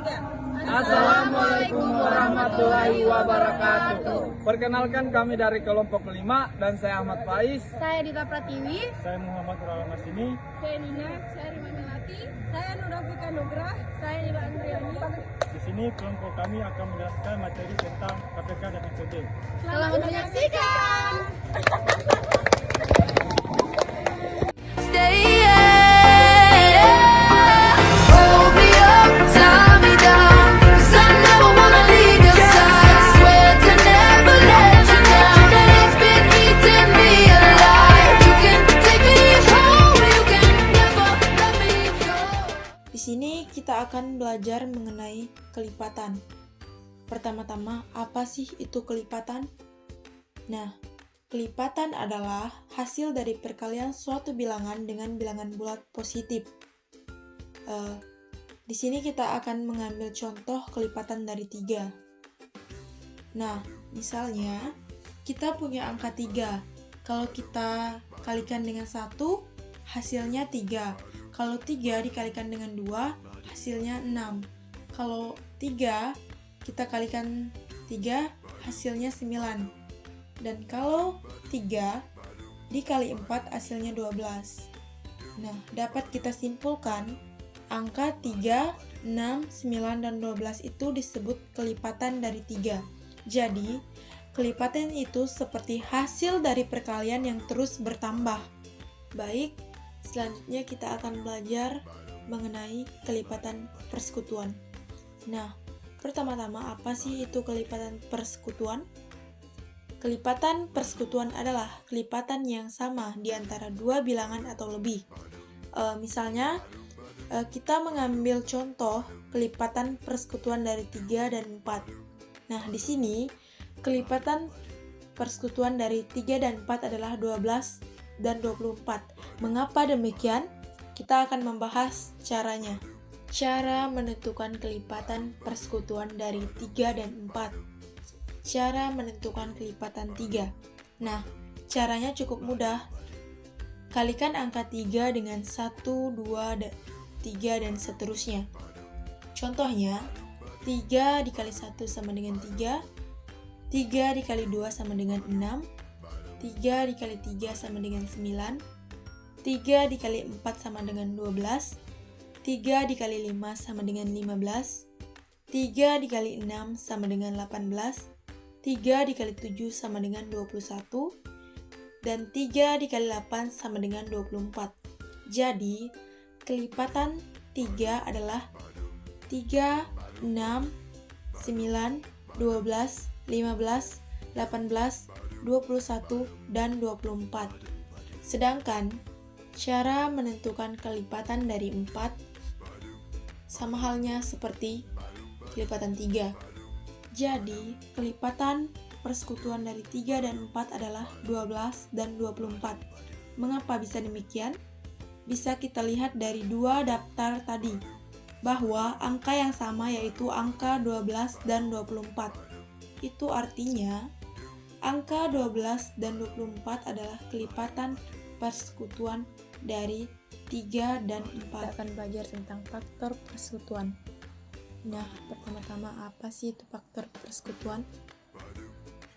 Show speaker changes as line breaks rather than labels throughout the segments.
Assalamualaikum warahmatullahi wabarakatuh. Perkenalkan, kami dari kelompok 5 dan saya Ahmad Faiz.
Saya Dita Pratiwi.
Saya Muhammad Nurul Masini.
Saya Nina. Saya Rima Melati. Saya Nurafika Nugrah. Saya Nila Andriani.
Di sini kelompok kami akan menjelaskan materi tentang KPK dan MPD.
Selamat menyaksikan.
Di sini kita akan belajar mengenai kelipatan. Pertama-tama, apa sih itu kelipatan? Nah, kelipatan adalah hasil dari perkalian suatu bilangan dengan bilangan bulat positif. Di sini kita akan mengambil contoh kelipatan dari 3. Nah, misalnya kita punya angka 3. Kalau kita kalikan dengan 1, hasilnya 3. Kalau 3 dikalikan dengan 2, hasilnya 6. Kalau 3 kita kalikan 3, hasilnya 9. Dan kalau 3 dikali 4, hasilnya 12. Nah, dapat kita simpulkan angka 3, 6, 9, dan 12 itu disebut kelipatan dari 3. Jadi, kelipatan itu seperti hasil dari perkalian yang terus bertambah. Baik, selanjutnya kita akan belajar mengenai kelipatan persekutuan. Nah, pertama-tama apa sih itu kelipatan persekutuan? Kelipatan persekutuan adalah kelipatan yang sama di antara dua bilangan atau lebih. Misalnya, kita mengambil contoh kelipatan persekutuan dari 3 dan 4. Nah, di sini kelipatan persekutuan dari 3 dan 4 adalah 12 dan 24. Mengapa demikian? Kita akan membahas caranya. Cara menentukan kelipatan persekutuan dari 3 dan 4. Cara menentukan kelipatan 3. Nah, caranya cukup mudah. Kalikan angka 3 dengan 1, 2, 3, dan seterusnya. Contohnya, 3 dikali 1 sama dengan 3, 3 dikali 2 sama dengan 6, 3 dikali 3 sama dengan 9, 3 dikali 4 sama dengan 12, 3 dikali 5 sama dengan 15, 3 dikali 6 sama dengan 18, 3 dikali 7 sama dengan 21, dan 3 dikali 8 sama dengan 24. Jadi, kelipatan 3 adalah 3, 6, 9, 12, 15, 18, 21, dan 24. Sedangkan cara menentukan kelipatan dari 4 sama halnya seperti kelipatan 3. Jadi, kelipatan persekutuan dari 3 dan 4 adalah 12 dan 24. Mengapa bisa demikian? Bisa kita lihat dari dua daftar tadi, bahwa angka yang sama yaitu angka 12 dan 24. Itu artinya, angka 12 dan 24 adalah kelipatan persekutuan dari 3 dan 4. Kita akan belajar tentang faktor persekutuan. Nah, pertama-tama apa sih itu faktor persekutuan?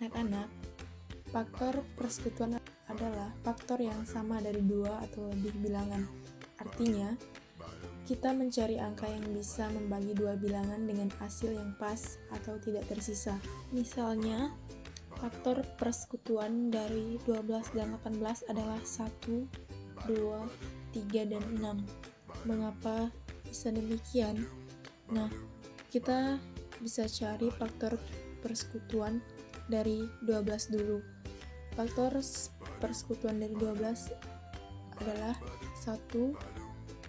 Anak-anak, faktor persekutuan adalah faktor yang sama dari 2 atau lebih bilangan. Artinya, kita mencari angka yang bisa membagi dua bilangan dengan hasil yang pas atau tidak tersisa. Misalnya, faktor persekutuan dari 12 dan 18 adalah 1, 2, 3, dan 6. Mengapa bisa demikian? Nah, kita bisa cari faktor persekutuan dari 12 dulu. Faktor persekutuan dari 12 adalah 1,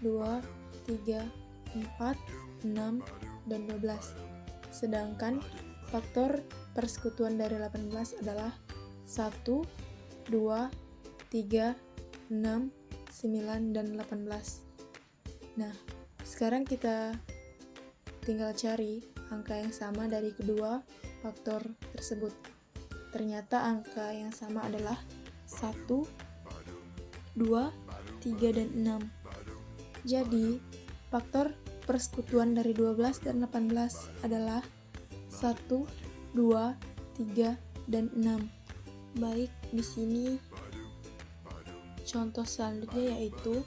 2, 3, 4, 6, dan 12. Sedangkan faktor persekutuan dari 18 adalah 1, 2, 3, 6, 9, dan 18. Nah, sekarang kita tinggal cari angka yang sama dari kedua faktor tersebut. Ternyata angka yang sama adalah 1, 2, 3, dan 6. Jadi, faktor persekutuan dari 12 dan 18 adalah 1, 2, 3, dan 6. Baik, di sini contoh selanjutnya yaitu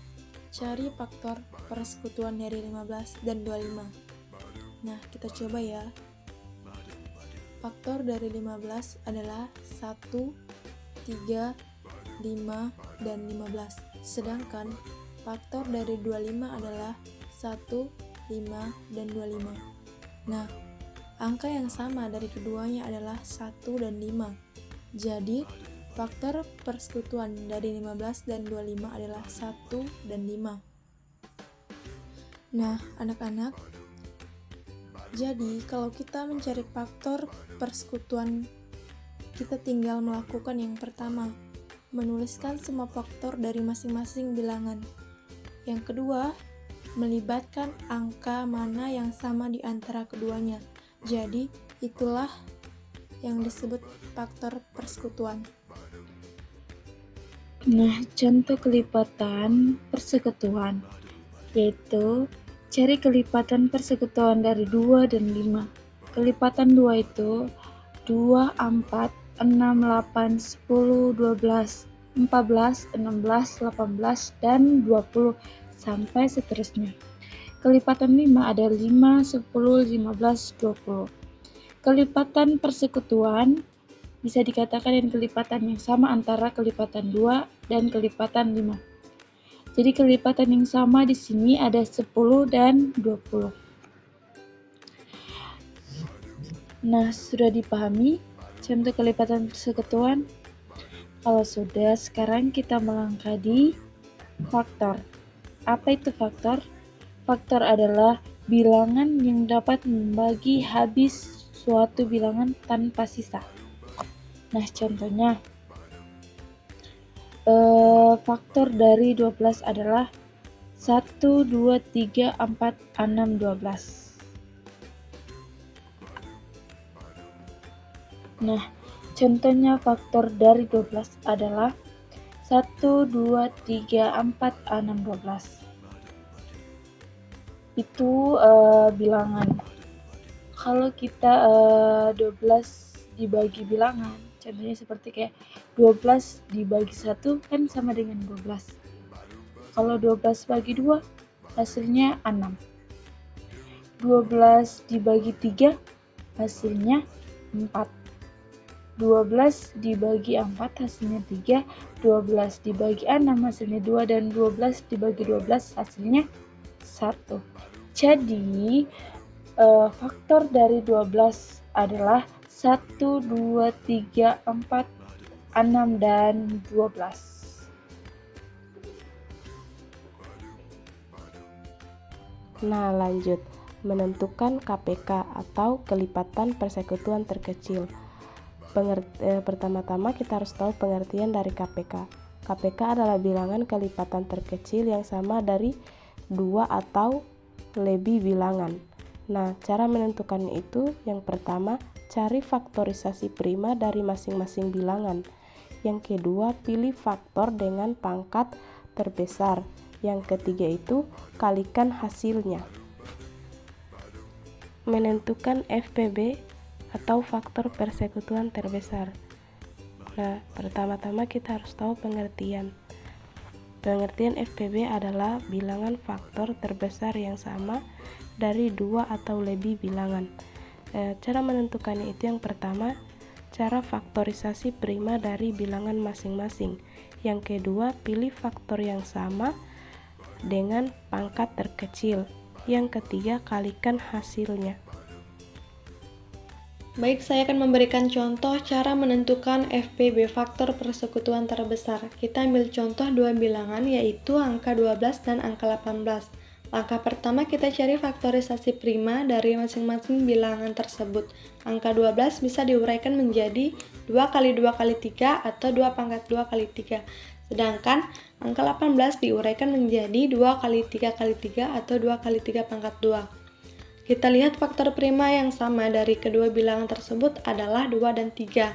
cari faktor persekutuan dari 15 dan 25. Nah, kita coba ya. Faktor dari 15 adalah 1, 3, 5, dan 15. Sedangkan faktor dari 25 adalah 1, 5, dan 25. Nah, angka yang sama dari keduanya adalah 1 dan 5. Jadi, faktor persekutuan dari 15 dan 25 adalah 1 dan 5. Nah, anak-anak, jadi kalau kita mencari faktor persekutuan, kita tinggal melakukan yang pertama, menuliskan semua faktor dari masing-masing bilangan. Yang kedua, melibatkan angka mana yang sama di antara keduanya. Jadi, itulah yang disebut faktor persekutuan.
Nah, contoh kelipatan persekutuan yaitu cari kelipatan persekutuan dari 2 dan 5. Kelipatan 2 itu 2, 4, 6, 8, 10, 12, 14, 16, 18, dan 20 sampai seterusnya. Kelipatan 5 ada 5, 10, 15, 20. Kelipatan persekutuan bisa dikatakan dengan kelipatan yang sama antara kelipatan 2 dan kelipatan 5. Jadi kelipatan yang sama di sini ada 10 dan 20. Nah, sudah dipahami contoh kelipatan persekutuan? Kalau sudah, sekarang kita melangkah di faktor. Apa itu faktor? Faktor adalah bilangan yang dapat membagi habis suatu bilangan tanpa sisa. Nah, contohnya faktor dari 12 adalah 1, 2, 3, 4, 6, 12. Nah, contohnya faktor dari 12 adalah 1, 2, 3, 4, 6, 12. Itu bilangan. Kalau kita 12 dibagi bilangan, contohnya seperti kayak 12 dibagi 1 kan sama dengan 12. Kalau 12 bagi 2 hasilnya 6. 12 dibagi 3 hasilnya 4. 12 dibagi 4 hasilnya 3. 12 dibagi 6 hasilnya 2. Dan 12 dibagi 12 hasilnya 1. Jadi faktor dari 12 adalah 1, 2, 3, 4, 6, dan 12.
Nah, lanjut. Menentukan KPK atau kelipatan persekutuan terkecil. Pertama-tama kita harus tahu pengertian dari KPK. KPK adalah bilangan kelipatan terkecil yang sama dari 2 atau lebih bilangan. Nah, cara menentukannya itu yang pertama, cari faktorisasi prima dari masing-masing bilangan. Yang kedua, pilih faktor dengan pangkat terbesar. Yang ketiga itu, kalikan hasilnya. Menentukan FPB atau faktor persekutuan terbesar. Nah, pertama-tama kita harus tahu pengertian. Pengertian FPB adalah bilangan faktor terbesar yang sama dari 2 atau lebih bilangan. Cara menentukannya itu yang pertama, cara faktorisasi prima dari bilangan masing-masing. Yang kedua, pilih faktor yang sama dengan pangkat terkecil. Yang ketiga, kalikan hasilnya.
Baik, saya akan memberikan contoh cara menentukan FPB faktor persekutuan terbesar. Kita ambil contoh dua bilangan yaitu angka 12 dan angka 18. Langkah pertama kita cari faktorisasi prima dari masing-masing bilangan tersebut. Angka 12 bisa diuraikan menjadi 2 kali 2 kali 3 atau 2 pangkat 2 kali 3. Sedangkan angka 18 diuraikan menjadi 2 kali 3 kali 3 atau 2 kali 3 pangkat 2. Kita lihat faktor prima yang sama dari kedua bilangan tersebut adalah 2 dan 3.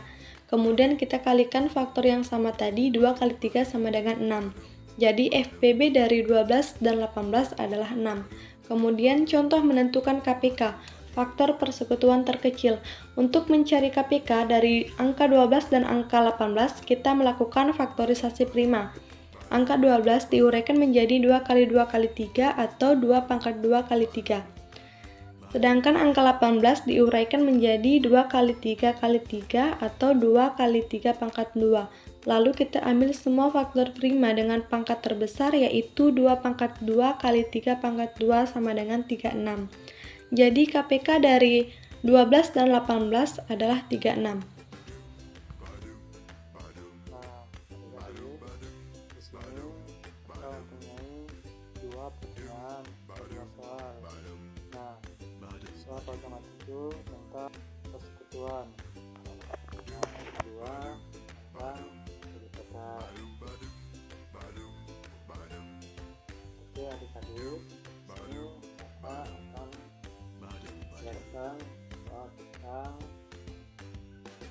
Kemudian kita kalikan faktor yang sama tadi, 2 kali 3 sama dengan 6. Jadi FPB dari 12 dan 18 adalah 6. Kemudian contoh menentukan KPK, faktor persekutuan terkecil. Untuk mencari KPK dari angka 12 dan angka 18, kita melakukan faktorisasi prima. Angka 12 diuraikan menjadi 2 kali 2 kali 3 atau 2 pangkat 2 kali 3. Sedangkan angka 18 diuraikan menjadi 2 kali 3 kali 3 atau 2 kali 3 pangkat 2. Lalu kita ambil semua faktor prima dengan pangkat terbesar, yaitu 2 pangkat 2 kali 3 pangkat 2 sama dengan 36. Jadi KPK dari 12 dan 18 adalah 36.
Soal pertama itu tentang persekutuan. Nah, kedua tentang kelipatan. Oke adik-adik, ini kita akan menjelaskan soal tentang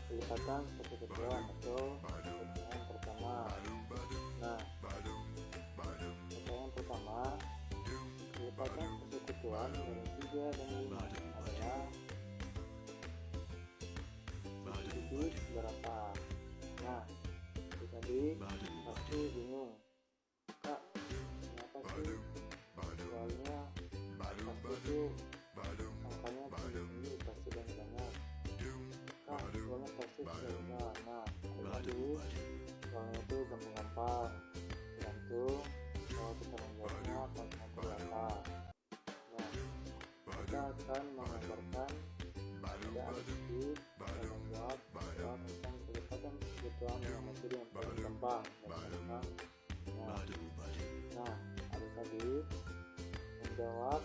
kelipatan persekutuan atau pertanyaan pertama. Nah, pertanyaan pertama, kelipatan persekutuan dari 3 dan 5 adalah sedikit berapa? Nah, adik-adik pasti bingung, Kak, kenapa sih soalnya pasti itu angkanya tinggi-tinggi, pasti banyak-banyak. Kak, soalnya pasti susah. Nah, adik-adik soalnya itu gampang-gampang, tergantung kalau kita menjawabnya kalkulator apa. Nah, kita akan menggambarkan ada adik-adik yang menjawab soal tentang kelipatan persekutuan dengan metode yang paling gampang dan gampang. Nah, adik-adik menjawab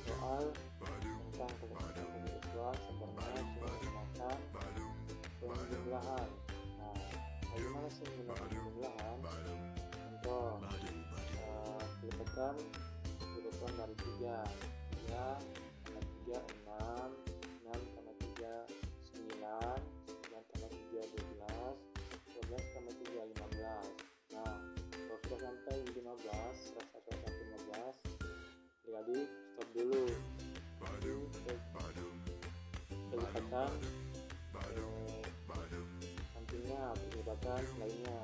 soal tentang kelipatan persekutuan sebenarnya cuma menggunakan penjumlahan. Nah, bagaimana sih menggunakan penjumlahan? Contoh, kelipatan persekutuan dari 3 tambah 3 6, 6 tambah 3 9, 9 tambah 3 12, 12 tambah 3 15. Nah, kalau sudah sampai 15, rasa sudah sampai 15, jadi stop dulu. Kelipatan sampingnya, kelipatan lainnya.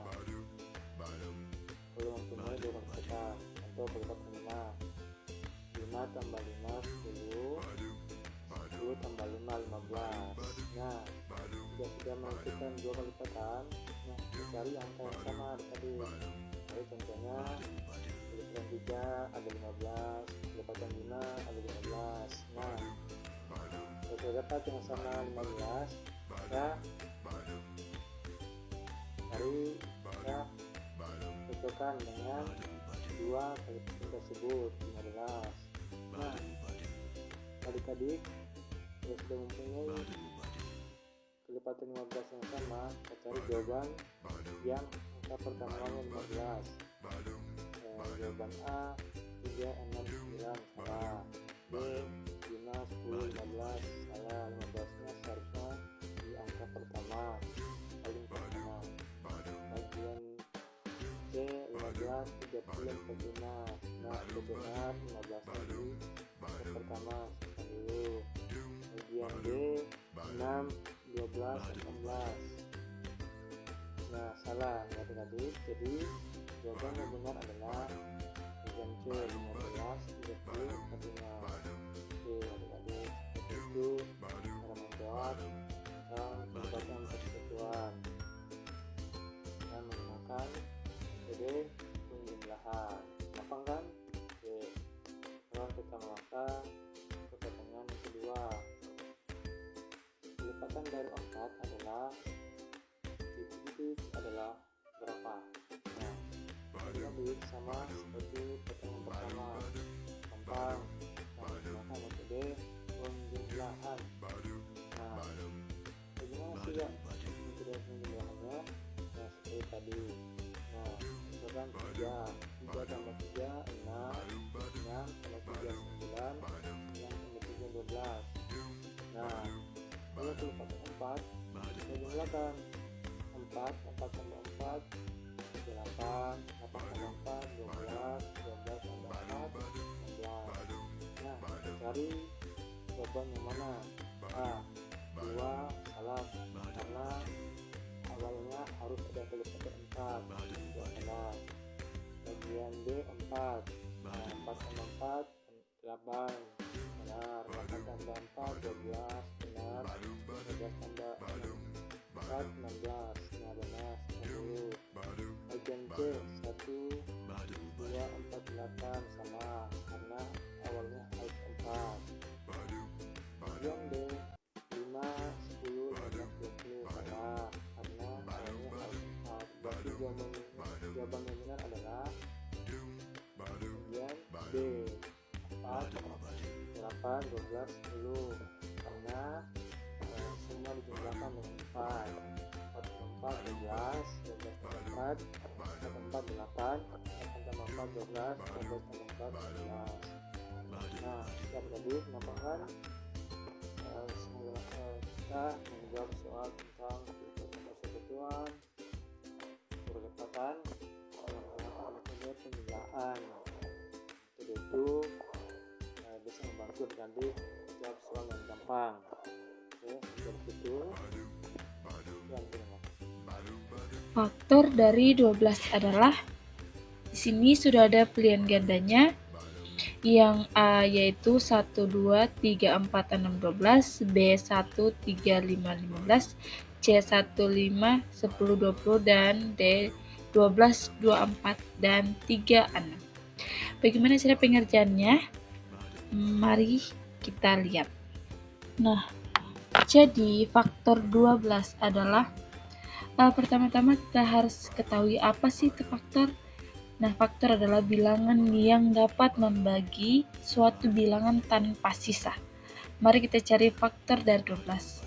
Kalau mempunyai 2 kelipatan, contoh kelipatan 5 tambah 5 10, 10 tambah 5 15. Nah, jika sudah menentukan 2 kelipatan, nah cari angka yang sama tadi. Jadi contohnya kelipatan 3 ada 15, kelipatan 5 ada 15. Nah, kalau sudah dapat yang sama 15, ya cari ya cocokkan dengan 2 kelipatan tersebut 15. Nah, adik-adik yang sudah mempunyai kelipatan 15 yang sama, kita cari jawaban yang angka pertamanya 15. Jawaban A 3 6 9 salah, B 5 10 15 salah. 15 nya seharusnya di angka pertama, paling pertama. Bagian C 15 30 45. Nah, itu benar, 15 lagi yang pertama simpan dulu. Bagian D 6 12 18. Nah, salah adik-adik. Jadi jawaban yang benar adalah bagian C 15 30 45. Oke adik-adik, seperti itu cara menjawab tentang kelipatan persekutuan dan menggunakan metode penjumlahan. Gampang kan? Oke, sekarang kita melangkah ke pertanyaan yang kedua. Kelipatan dari 4 adalah titik adalah berapa? Nah, adik-adik sama seperti pertanyaan pertama, gampang, kita menggunakan metode penjumlahan. Nah, bagaimana sih ya metode penjumlahannya? Nah, seperti tadi. Nah, misalkan 3 tambah 3 6, 6 tambah 3 9, 9 tambah 3 12. Nah, kalau kelipatan 4 kita jumlahkan 4 tambah 4 8, 8 tambah 4 12, 12 tambah 4 16. Nah, cari jawaban yang mana? A. 2 salah, karena awalnya harus ada kelipatan 4. 2 salah. Bagian B 4. Nah, 4 tambah 4 8. Benar. 8 tambah 4 12. Benar. 12 tambah 4 16. Nah, benar. 10. Bagian C 1 2 4 8 sama, karena awalnya harus 4. Bagian D 5 10 15 20 sama, karena awalnya harus 4. Berarti jawaban yang benar adalah bagian B 4 8 12 10, karena semua dijumlahkan dengan 4. 4 tambah 4 12, 12 tambah 4 tambah 8, 8 tambah 4 12, 12 tambah 4 11. Nah, siap tadi penampakan. Semoga kita menjawab soal tentang persekutuan, percepatan, dan pembelaan. Itu bisa membantu nanti jawab soal yang gampang. Oke, seperti itu.
Faktor dari 12 adalah, di sini sudah ada pilihan gandanya. Yang A yaitu 1, 2, 3, 4, 6, 12, B 1, 3, 5, 15, C 1, 5, 10, 20, dan D 12, 24, dan 3, 6. Bagaimana cara pengerjaannya? Mari kita lihat. Nah, jadi faktor 12 adalah, pertama-tama kita harus ketahui apa sih itu faktor. Nah, faktor adalah bilangan yang dapat membagi suatu bilangan tanpa sisa. Mari kita cari faktor dari 12.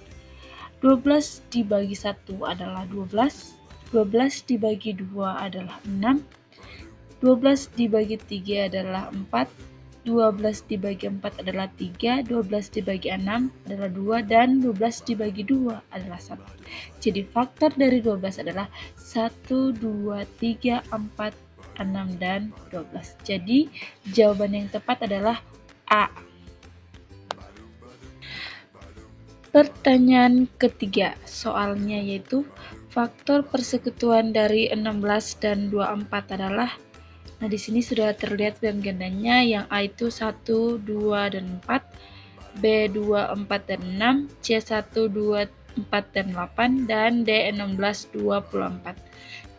12 dibagi 1 adalah 12, 12 dibagi 2 adalah 6, 12 dibagi 3 adalah 4, 12 dibagi 4 adalah 3, 12 dibagi 6 adalah 2, dan 12 dibagi 2 adalah 1. Jadi faktor dari 12 adalah 1, 2, 3, 4, 6, dan 12. Jadi jawaban yang tepat adalah A. Pertanyaan ketiga soalnya yaitu faktor persekutuan dari 16 dan 24 adalah, nah di sini sudah terlihat pilihan gandanya. Yang A itu 1, 2, dan 4, B 2, 4, dan 6, C 1, 2, 4, dan 8, dan D 16, 24.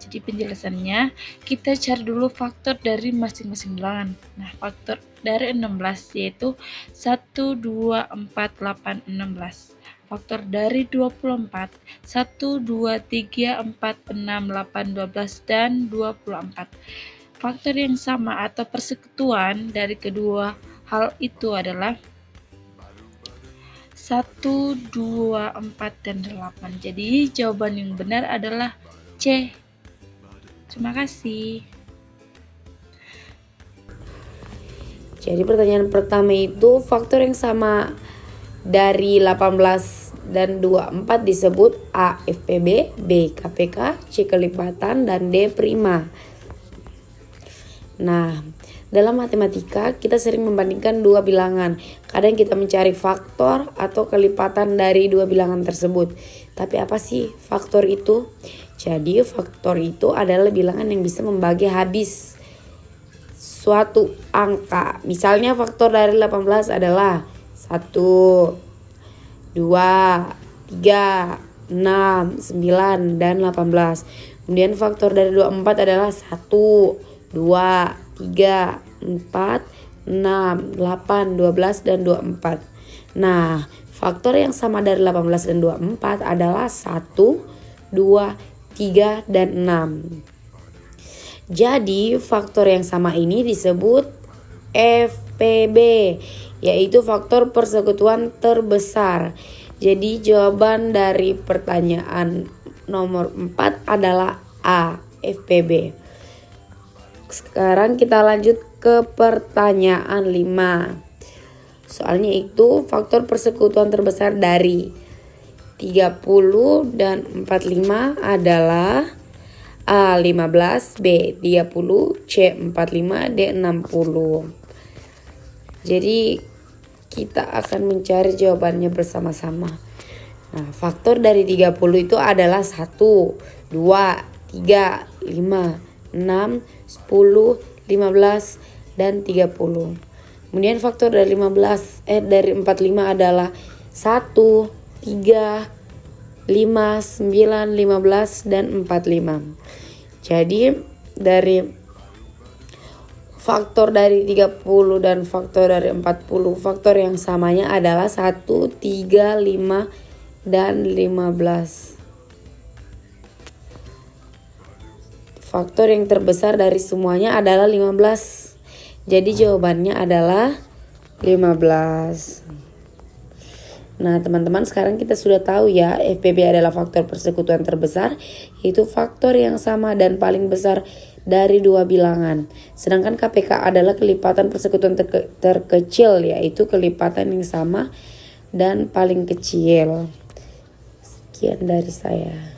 Jadi penjelasannya, kita cari dulu faktor dari masing-masing bilangan. Nah, faktor dari 16 yaitu 1, 2, 4, 8, 16. Faktor dari 24, 1, 2, 3, 4, 6, 8, 12, dan 24. Faktor yang sama atau persekutuan dari kedua hal itu adalah 1, 2, 4, dan 8. Jadi jawaban yang benar adalah C. Terima kasih.
Jadi pertanyaan pertama itu faktor yang sama dari 18 dan 24 disebut A. FPB, B. KPK, C. kelipatan, dan D. prima. Nah, dalam matematika kita sering membandingkan dua bilangan. Kadang kita mencari faktor atau kelipatan dari dua bilangan tersebut. Tapi apa sih faktor itu? Jadi faktor itu adalah bilangan yang bisa membagi habis suatu angka. Misalnya faktor dari 18 adalah 1, 2, 3, 6, 9, dan 18. Kemudian faktor dari 24 adalah 1, 2, 3, 4, 6, 8, 12, dan 24. Nah, faktor yang sama dari 18 dan 24 adalah 1, 2, 3, dan 6. Jadi faktor yang sama ini disebut FPB, yaitu faktor persekutuan terbesar. Jadi jawaban dari pertanyaan nomor 4 adalah A, FPB. Sekarang kita lanjut ke pertanyaan 5. Soalnya itu faktor persekutuan terbesar dari 30 dan 45 adalah A 15, B 30, C 45, D 60. Jadi kita akan mencari jawabannya bersama-sama. Nah, faktor dari 30 itu adalah 1, 2, 3, 5, 6, 10, 15, dan 30. Kemudian faktor dari 45 adalah 1, 3, 5, 9, 15, dan 45. Jadi dari faktor dari 30 dan faktor dari 40, faktor yang samanya adalah 1, 3, 5, dan 15. Faktor yang terbesar dari semuanya adalah 15. Jadi jawabannya adalah 15. Nah teman-teman, sekarang kita sudah tahu ya, FPB adalah faktor persekutuan terbesar, yaitu faktor yang sama dan paling besar dari dua bilangan. Sedangkan KPK adalah kelipatan persekutuan terkecil, yaitu kelipatan yang sama dan paling kecil. Sekian dari saya.